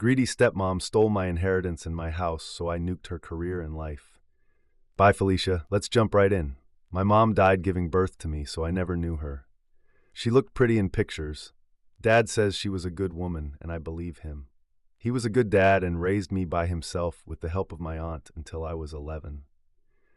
Greedy stepmom stole my inheritance and my house, so I nuked her career in life. Bye, Felicia. Let's jump right in. My mom died giving birth to me, so I never knew her. She looked pretty in pictures. Dad says she was a good woman, and I believe him. He was a good dad and raised me by himself with the help of my aunt until I was 11.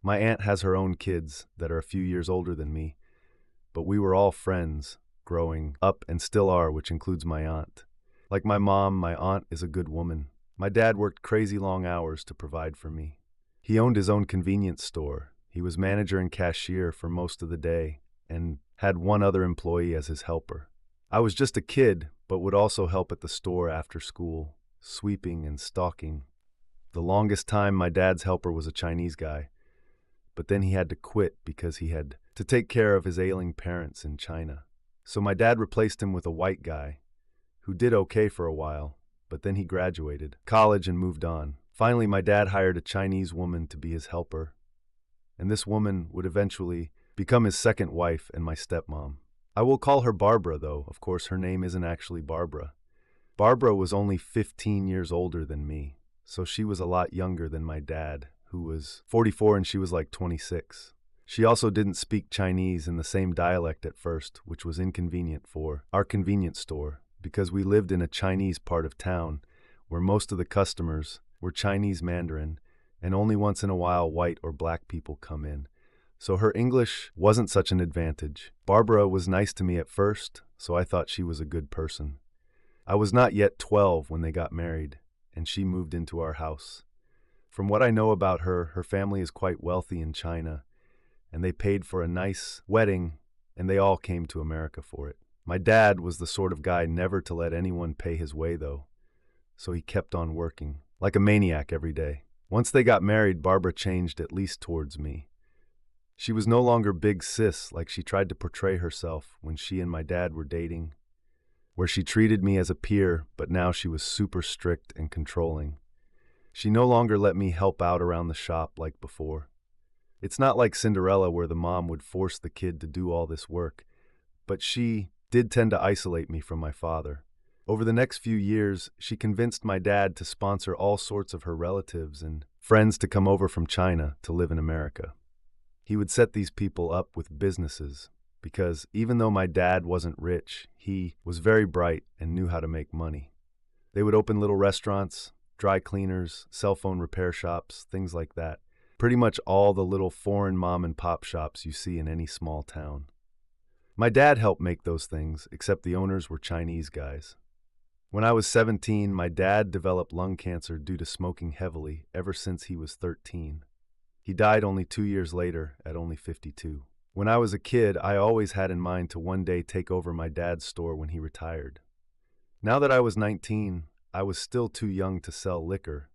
My aunt has her own kids that are a few years older than me, but we were all friends growing up and still are, which includes my aunt. Like my mom, my aunt is a good woman. My dad worked crazy long hours to provide for me. He owned his own convenience store. He was manager and cashier for most of the day and had one other employee as his helper. I was just a kid, but would also help at the store after school, sweeping and stocking. The longest time my dad's helper was a Chinese guy, but then he had to quit because he had to take care of his ailing parents in China. So my dad replaced him with a white guy who did okay for a while, but then he graduated college and moved on. Finally, my dad hired a Chinese woman to be his helper, and this woman would eventually become his second wife and my stepmom. I will call her Barbara, though. Of course, her name isn't actually Barbara. Barbara was only 15 years older than me, so she was a lot younger than my dad, who was 44 and she was like 26. She also didn't speak Chinese in the same dialect at first, which was inconvenient for our convenience store, because we lived in a Chinese part of town where most of the customers were Chinese Mandarin, and only once in a while white or black people come in. So her English wasn't such an advantage. Barbara was nice to me at first, so I thought she was a good person. I was not yet 12 when they got married, and she moved into our house. From what I know about her, her family is quite wealthy in China, and they paid for a nice wedding, and they all came to America for it. My dad was the sort of guy never to let anyone pay his way, though, so he kept on working, like a maniac every day. Once they got married, Barbara changed, at least towards me. She was no longer big sis like she tried to portray herself when she and my dad were dating, where she treated me as a peer, but now she was super strict and controlling. She no longer let me help out around the shop like before. It's not like Cinderella where the mom would force the kid to do all this work, but she did tend to isolate me from my father. Over the next few years, she convinced my dad to sponsor all sorts of her relatives and friends to come over from China to live in America. He would set these people up with businesses because even though my dad wasn't rich, he was very bright and knew how to make money. They would open little restaurants, dry cleaners, cell phone repair shops, things like that. Pretty much all the little foreign mom and pop shops you see in any small town. My dad helped make those things, except the owners were Chinese guys. When I was 17, my dad developed lung cancer due to smoking heavily ever since he was 13. He died only 2 years later at only 52. When I was a kid, I always had in mind to one day take over my dad's store when he retired. Now that I was 19, I was still too young to sell liquor,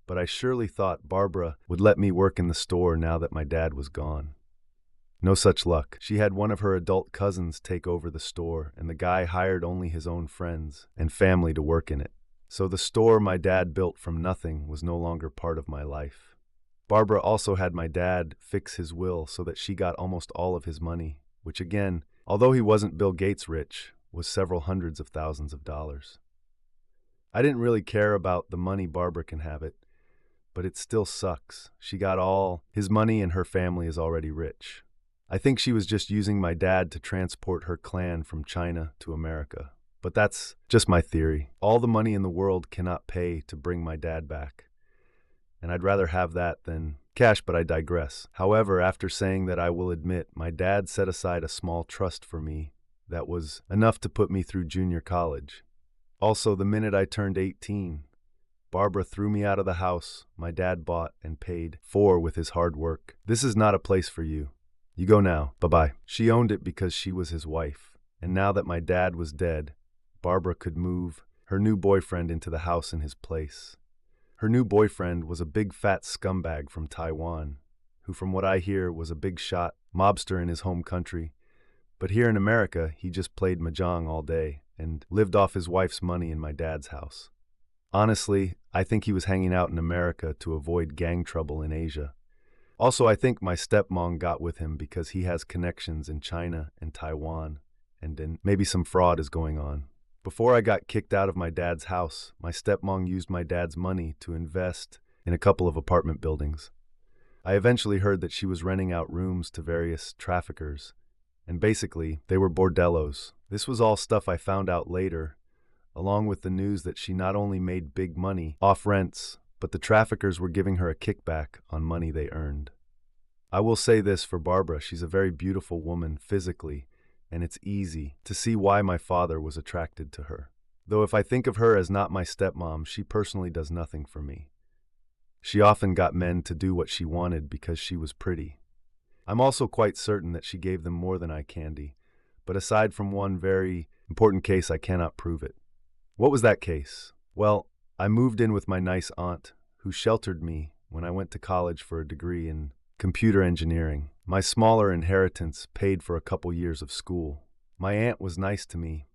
but I surely thought Barbara would let me work in the store now that my dad was gone. No such luck. She had one of her adult cousins take over the store, and the guy hired only his own friends and family to work in it. So the store my dad built from nothing was no longer part of my life. Barbara also had my dad fix his will so that she got almost all of his money, which again, although he wasn't Bill Gates rich, was several hundreds of thousands of dollars. I didn't really care about the money. Barbara can have it, but it still sucks. She got all his money and her family is already rich. I think she was just using my dad to transport her clan from China to America. But that's just my theory. All the money in the world cannot pay to bring my dad back. And I'd rather have that than cash, but I digress. However, after saying that, I will admit my dad set aside a small trust for me that was enough to put me through junior college. Also, the minute I turned 18, Barbara threw me out of the house my dad bought and paid for with his hard work. This is not a place for you. You go now. Bye-bye. She owned it because she was his wife. And now that my dad was dead, Barbara could move her new boyfriend into the house in his place. Her new boyfriend was a big fat scumbag from Taiwan, who from what I hear was a big shot mobster in his home country. But here in America, he just played mahjong all day and lived off his wife's money in my dad's house. Honestly, I think he was hanging out in America to avoid gang trouble in Asia. Also, I think my stepmom got with him because he has connections in China and Taiwan, and then maybe some fraud is going on. Before I got kicked out of my dad's house, my stepmom used my dad's money to invest in a couple of apartment buildings. I eventually heard that she was renting out rooms to various traffickers, and basically, they were bordellos. This was all stuff I found out later, along with the news that she not only made big money off rents, but the traffickers were giving her a kickback on money they earned. I will say this for Barbara, she's a very beautiful woman physically, and it's easy to see why my father was attracted to her. Though if I think of her as not my stepmom, she personally does nothing for me. She often got men to do what she wanted because she was pretty. I'm also quite certain that she gave them more than eye candy, but aside from one very important case, I cannot prove it. What was that case? Well, I moved in with my nice aunt, who sheltered me when I went to college for a degree in computer engineering. My smaller inheritance paid for a couple years of school. My aunt was nice to me,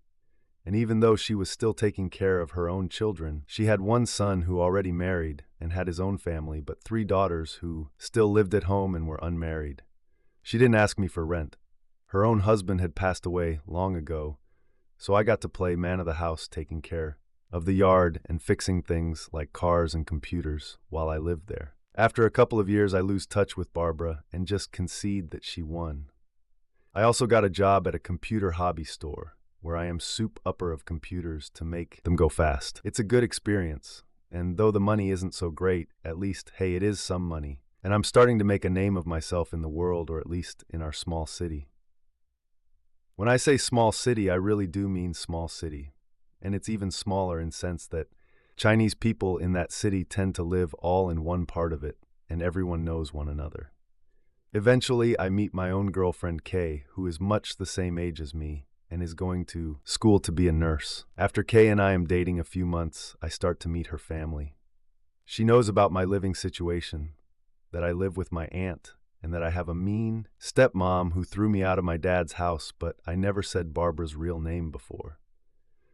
and even though she was still taking care of her own children, she had one son who already married and had his own family, but 3 daughters who still lived at home and were unmarried. She didn't ask me for rent. Her own husband had passed away long ago, so I got to play man of the house, taking care of the yard and fixing things like cars and computers while I lived there. After a couple of years, I lose touch with Barbara and just concede that she won. I also got a job at a computer hobby store, where I am soup upper of computers to make them go fast. It's a good experience, and though the money isn't so great, at least, hey, it is some money, and I'm starting to make a name of myself in the world, or at least in our small city. When I say small city, I really do mean small city, and it's even smaller in sense that Chinese people in that city tend to live all in one part of it, and everyone knows one another. Eventually, I meet my own girlfriend, Kay, who is much the same age as me, and is going to school to be a nurse. After Kay and I am dating a few months, I start to meet her family. She knows about my living situation, that I live with my aunt, and that I have a mean stepmom who threw me out of my dad's house, but I never said Barbara's real name before.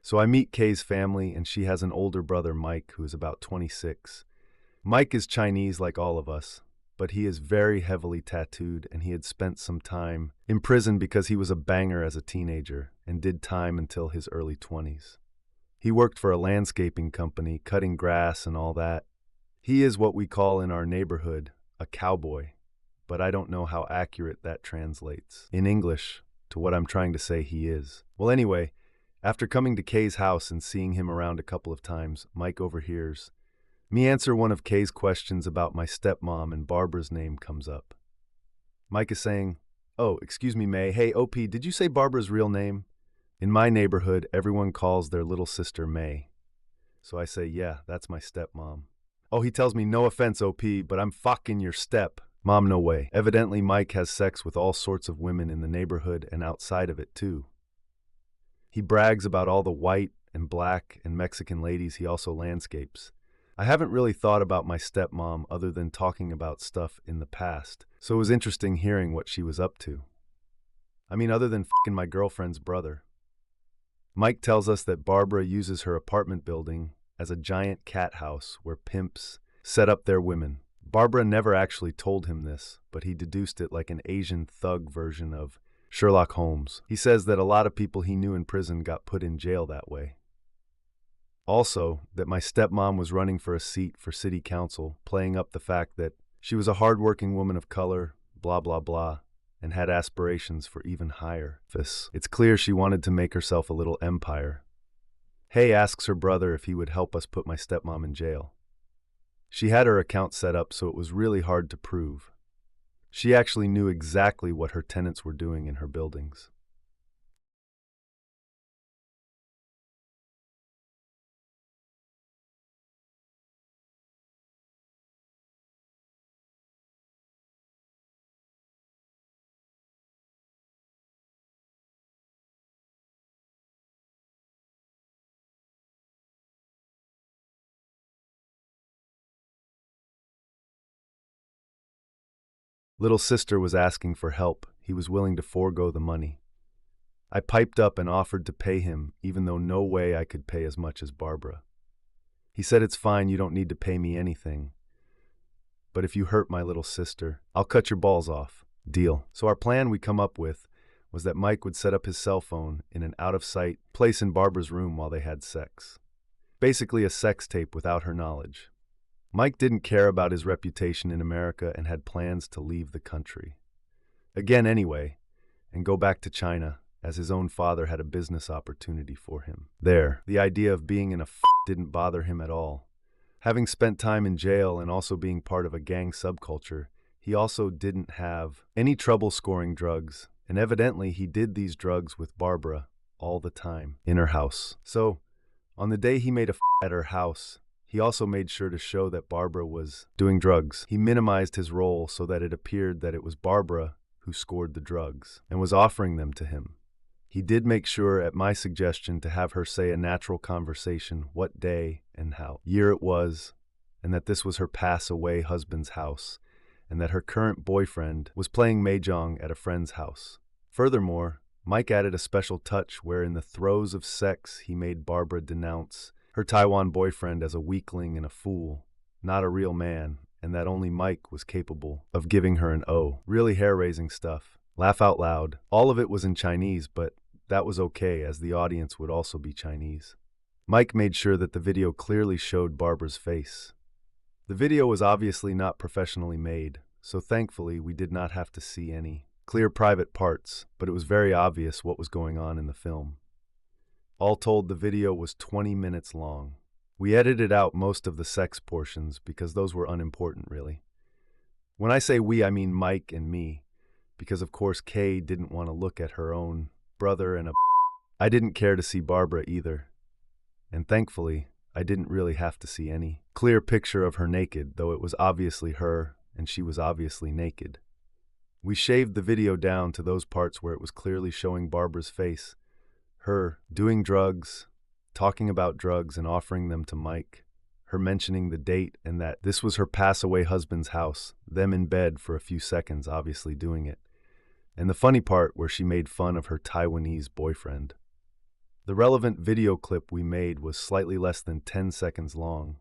So I meet Kay's family, and she has an older brother, Mike, who is about 26. Mike is Chinese like all of us, but he is very heavily tattooed, and he had spent some time in prison because he was a banger as a teenager and did time until his early 20s. He worked for a landscaping company, cutting grass and all that. He is what we call in our neighborhood a cowboy, but I don't know how accurate that translates in English to what I'm trying to say he is. Well, anyway, after coming to Kay's house and seeing him around a couple of times, Mike overhears me answer one of Kay's questions about my stepmom, and Barbara's name comes up. Mike is saying, "Oh, excuse me, May. Hey, OP, did you say Barbara's real name?" In my neighborhood, everyone calls their little sister May. So I say, "Yeah, that's my stepmom." Oh, he tells me, "No offense, OP, but I'm fucking your step." Mom, no way. Evidently, Mike has sex with all sorts of women in the neighborhood and outside of it, too. He brags about all the white and black and Mexican ladies he also landscapes. I haven't really thought about my stepmom other than talking about stuff in the past, so it was interesting hearing what she was up to. I mean, other than fucking my girlfriend's brother. Mike tells us that Barbara uses her apartment building as a giant cat house where pimps set up their women. Barbara never actually told him this, but he deduced it like an Asian thug version of Sherlock Holmes. He says that a lot of people he knew in prison got put in jail that way. Also, that my stepmom was running for a seat for city council, playing up the fact that she was a hardworking woman of color, blah blah blah, and had aspirations for even higher. It's clear she wanted to make herself a little empire. Hay asks her brother if he would help us put my stepmom in jail. She had her account set up, so it was really hard to prove. She actually knew exactly what her tenants were doing in her buildings. Little sister was asking for help. He was willing to forego the money. I piped up and offered to pay him, even though no way I could pay as much as Barbara. He said, "It's fine, you don't need to pay me anything. But if you hurt my little sister, I'll cut your balls off." Deal. So our plan we come up with was that Mike would set up his cell phone in an out-of-sight place in Barbara's room while they had sex. Basically a sex tape without her knowledge. Mike didn't care about his reputation in America and had plans to leave the country. Again anyway, and go back to China, as his own father had a business opportunity for him. There, the idea of being in a didn't bother him at all. Having spent time in jail and also being part of a gang subculture, he also didn't have any trouble scoring drugs, and evidently he did these drugs with Barbara all the time in her house. So, on the day he made a at her house, he also made sure to show that Barbara was doing drugs. He minimized his role so that it appeared that it was Barbara who scored the drugs and was offering them to him. He did make sure, at my suggestion, to have her say a natural conversation, what day and how year it was, and that this was her pass-away husband's house, and that her current boyfriend was playing mahjong at a friend's house. Furthermore, Mike added a special touch where in the throes of sex he made Barbara denounce her Taiwan boyfriend as a weakling and a fool, not a real man, and that only Mike was capable of giving her an O. Really hair-raising stuff. Laugh out loud. All of it was in Chinese, but that was okay as the audience would also be Chinese. Mike made sure that the video clearly showed Barbara's face. The video was obviously not professionally made, so thankfully we did not have to see any clear private parts, but it was very obvious what was going on in the film. All told, the video was 20 minutes long. We edited out most of the sex portions because those were unimportant, really. When I say we, I mean Mike and me, because of course Kay didn't want to look at her own brother and I didn't care to see Barbara either. And thankfully, I didn't really have to see any clear picture of her naked, though it was obviously her and she was obviously naked. We shaved the video down to those parts where it was clearly showing Barbara's face, her doing drugs, talking about drugs and offering them to Mike, her mentioning the date and that this was her pass-away husband's house, them in bed for a few seconds obviously doing it, and the funny part where she made fun of her Taiwanese boyfriend. The relevant video clip we made was slightly less than 10 seconds long.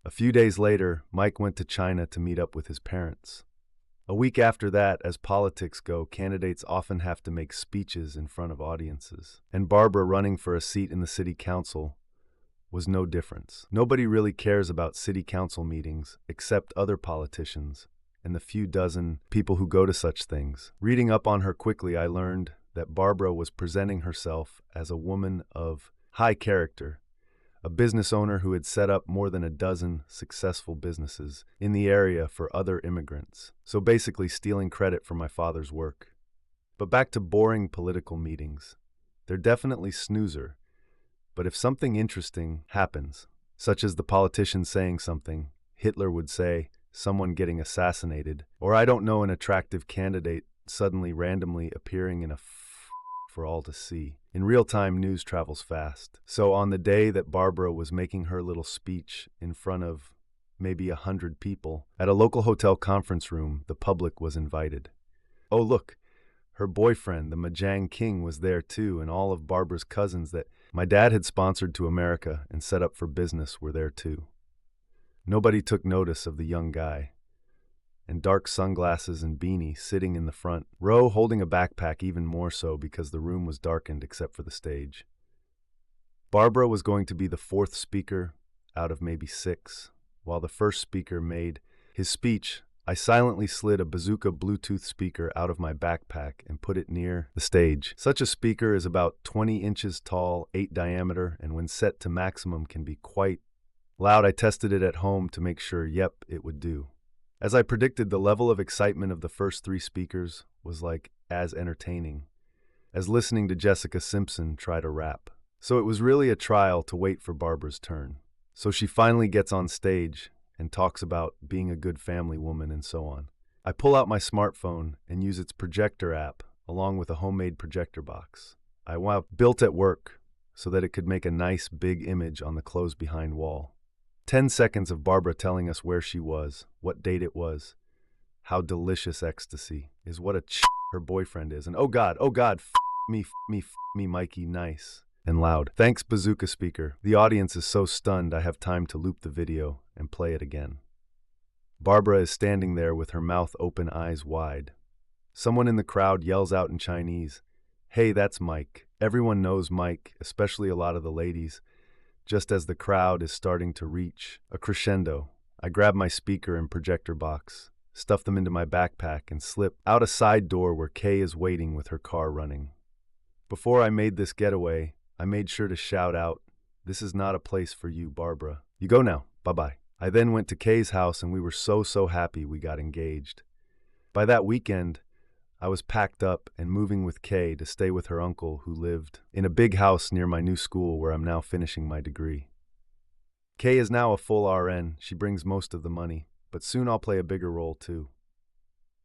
A few days later, Mike went to China to meet up with his parents. A week after that, as politics go, candidates often have to make speeches in front of audiences. And Barbara running for a seat in the city council was no difference. Nobody really cares about city council meetings except other politicians and the few dozen people who go to such things. Reading up on her quickly, I learned that Barbara was presenting herself as a woman of high character, a business owner who had set up more than a dozen successful businesses in the area for other immigrants. So basically stealing credit for my father's work. But back to boring political meetings. They're definitely snoozer. But if something interesting happens, such as the politician saying something, Hitler would say, someone getting assassinated, or I don't know, an attractive candidate suddenly randomly appearing in a for all to see. In real time, news travels fast. So on the day that Barbara was making her little speech in front of maybe 100 people at a local hotel conference room, the public was invited. Oh look, her boyfriend, the Mahjong King, was there too, and all of Barbara's cousins that my dad had sponsored to America and set up for business were there too. Nobody took notice of the young guy, and dark sunglasses and beanie sitting in the front row holding a backpack, even more so because the room was darkened except for the stage. Barbara was going to be the fourth speaker out of maybe 6. While the first speaker made his speech, I silently slid a bazooka Bluetooth speaker out of my backpack and put it near the stage. Such a speaker is about 20 inches tall, 8 diameter, and when set to maximum can be quite loud. I tested it at home to make sure, yep, it would do. As I predicted, the level of excitement of the first 3 speakers was like as entertaining as listening to Jessica Simpson try to rap. So it was really a trial to wait for Barbara's turn. So she finally gets on stage and talks about being a good family woman and so on. I pull out my smartphone and use its projector app along with a homemade projector box I built at work so that it could make a nice big image on the closed-behind wall. 10 seconds of Barbara telling us where she was, what date it was, how delicious ecstasy is, what a her boyfriend is, and oh God, me, Mikey, nice and loud. Thanks, bazooka speaker. The audience is so stunned I have time to loop the video and play it again. Barbara is standing there with her mouth open, eyes wide. Someone in the crowd yells out in Chinese, "Hey, that's Mike." Everyone knows Mike, especially a lot of the ladies. Just as the crowd is starting to reach a crescendo, I grab my speaker and projector box, stuff them into my backpack, and slip out a side door where Kay is waiting with her car running. Before I made this getaway, I made sure to shout out, "This is not a place for you, Barbara. You go now. Bye-bye." I then went to Kay's house and we were so happy we got engaged. By that weekend, I was packed up and moving with Kay to stay with her uncle who lived in a big house near my new school where I'm now finishing my degree. Kay is now a full RN. She brings most of the money, but soon I'll play a bigger role too.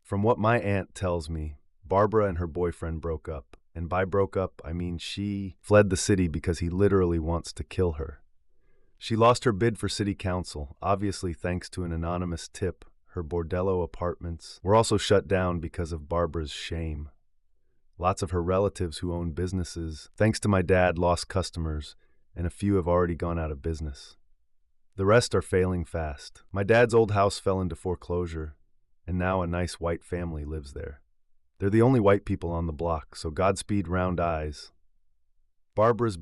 From what my aunt tells me, Barbara and her boyfriend broke up. And by broke up, I mean she fled the city because he literally wants to kill her. She lost her bid for city council, obviously thanks to an anonymous tip. Her bordello apartments were also shut down because of Barbara's shame. Lots of her relatives who own businesses, thanks to my dad, lost customers, and a few have already gone out of business. The rest are failing fast. My dad's old house fell into foreclosure, and now a nice white family lives there. They're the only white people on the block, so Godspeed round eyes. Barbara's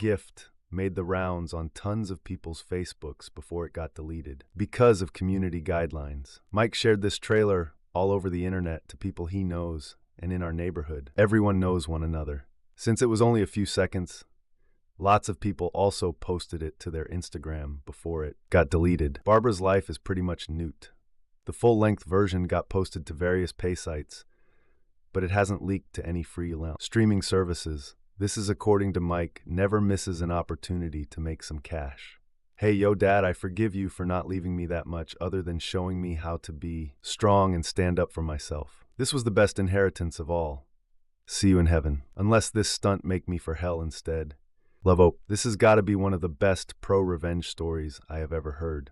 gift made the rounds on tons of people's Facebooks before it got deleted, because of community guidelines. Mike shared this trailer all over the internet to people he knows, and in our neighborhood, everyone knows one another. Since it was only a few seconds, lots of people also posted it to their Instagram before it got deleted. Barbara's life is pretty much NUKED. The full-length version got posted to various pay sites, but it hasn't leaked to any free streaming services. This is according to Mike, never misses an opportunity to make some cash. Hey, yo, Dad, I forgive you for not leaving me that much other than showing me how to be strong and stand up for myself. This was the best inheritance of all. See you in heaven, unless this stunt make me for hell instead. Love Hope. This has got to be one of the best pro-revenge stories I have ever heard.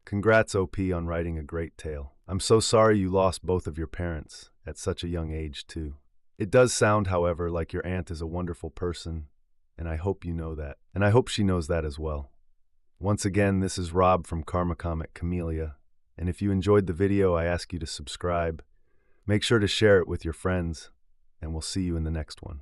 Congrats, OP, on writing a great tale. I'm so sorry you lost both of your parents at such a young age, too. It does sound, however, like your aunt is a wonderful person, and I hope you know that. And I hope she knows that as well. Once again, this is Rob from Karma Comic Camellia, and if you enjoyed the video, I ask you to subscribe. Make sure to share it with your friends, and we'll see you in the next one.